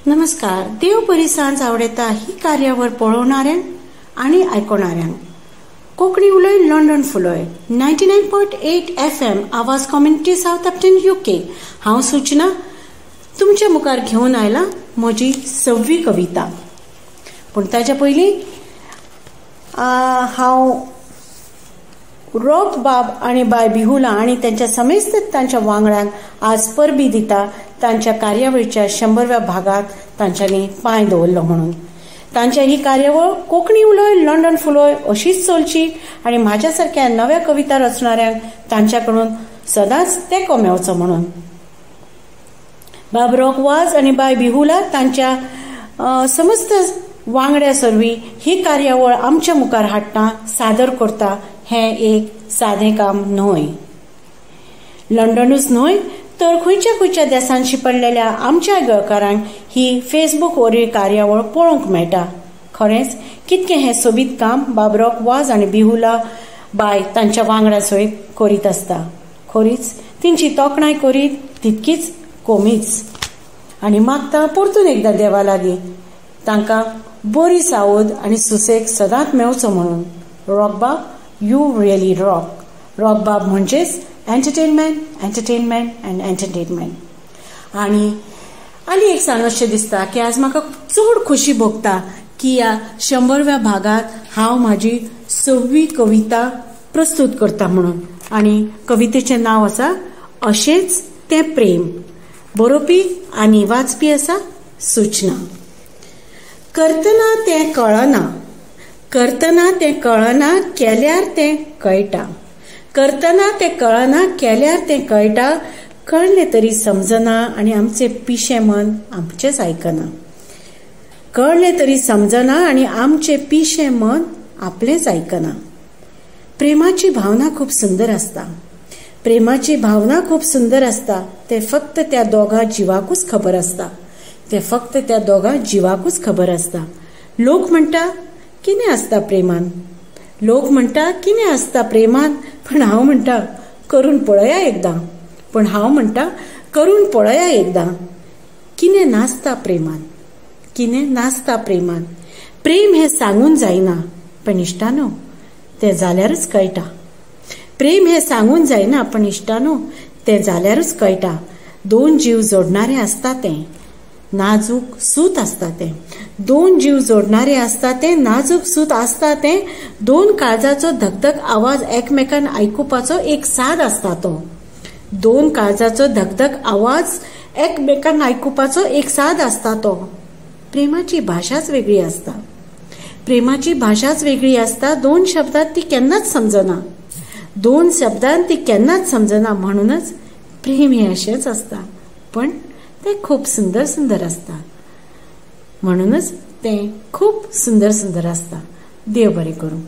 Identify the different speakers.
Speaker 1: नमस्कार. देव बरी सांज आवडेता ही कार्यावळ पळोवणाऱ्यांक आणि आयकणाऱ्यांक. कोंकणी उलय लंडन फुलय 99.8 FM आवाज कम्युनिटी साउथ आफ्टन UK. हांव सूचना तुमच्या मुखार घेवन आयला म्हजी 6वी कविता. पूण ताच्या पयलीं हांव रॉक बाब आणि बाय बिहुला आणि त्यांच्या समेस्त तांच्या वांगड्यांक आज परबी दिता तांच्या कार्यावळीच्या 100व्या भागात तांच्यांनी पांय दवरलो म्हणून. तांच्या ही कार्यावळ कोंकणी उलय लंडन फुलय अशीच चलची आणि म्हाज्या सारख्या नव्या कविता रचणाऱ्यांक तांच्याकडून सदांच तेंको मेळचो म्हणून. बाब रॉक वाज आणि बाय बिहुला तांच्या समस्त वांगड्या सरवी ही कार्यावळ आमच्या मुखार हाडटा सादर करता. हें एक सादें काम न्हय. लंडनूच न्हय तर खंयच्या देशांत शिपडलेल्या आमच्या गोंयकारांक ही फेसबूक वरवीं कार्यावळ पळोवंक मेळटा. खरेंच कितकें हें सोबीत काम बाब रॉक वाज आनी बिहुला बाय तांच्या वांगड्या सयत करीत आसता. खरीच तिंची तोखणाय करीत तितकीच कमीच. आनी मागता परतून एकदा देवा लागीं तांकां बरी सावध आनी सुसेग सदांच मेळचो म्हणून. रॉक बाब, यू रियली रॉक. रॉक बाब म्हणजेच एंटरटेनमेंट अँड एंटरटेनमेंट. आनी एक सांग अशें दिसता की आज म्हाका चड खोशी भोगता की ह्या 100व्या भागात हांव म्हाजी 6वी कविता प्रस्तुत करता म्हणून. आनी कवितेचें नांव आसा अशेंच तें प्रेम. बरोवपी आनी वाचपी आसा सूचना. करतना तें कळना, करतना तें कळना, केल्यार तें कळटा. करतना तें कळना, केल्यार तें कळटा. कळलें तरी समजना आनी आमचें पिशें मन आमचेंच आयकना. कळलें तरी समजना आनी आमचें पिशें मन आपलेंच आयकना. प्रेमाची भावना खूब सुंदर आसता. प्रेमाची भावना खूब सुंदर आसता. ते फक्त त्या दोगा जिवाकूच खबर आसता. ते फक्त त्या दोगा जिवाकूच खबर आसता. लोक म्हणटा कितें आसता प्रेमान. लोक म्हणटा कितें आसता प्रेमान. पण हांव म्हणटा करून पळया एकदां. पण हांव म्हणटा करून पळया एकदां. कितें नासता प्रेमान. कितें नासता प्रेमान. प्रेम हें सांगून जायना पण इश्टानो तें जाल्यारूच कळटा. प्रेम हें सांगून जायना पण इश्टानो तें जाल्यारूच कळटा. दोन जीव जोडणारें आसता तें नाजूक सूत आसता तें. दोन जीव जोडणारे आसता तें नाजूक सूत आसता तें. दोन काळजाचो धगधग आवाज एकमेकान आयकुपाचो एक साद आसता तो. दोन काळजाचो धगधग आवाज एकमेकान आयकुपाचो एक साद आसता तो. प्रेमाची भाषाच वेगळी आसता. प्रेमाची भाषाच वेगळी आसता. दोन शब्दात ती केन्नाच समजना. दोन शब्दांत ती केन्नाच समजना. म्हणूनच प्रेम हे अशेंच आसता पण ते खूप सुंदर सुंदर आसता. म्हणूनच ते खूप सुंदर सुंदर आसता. देव बरें करूं.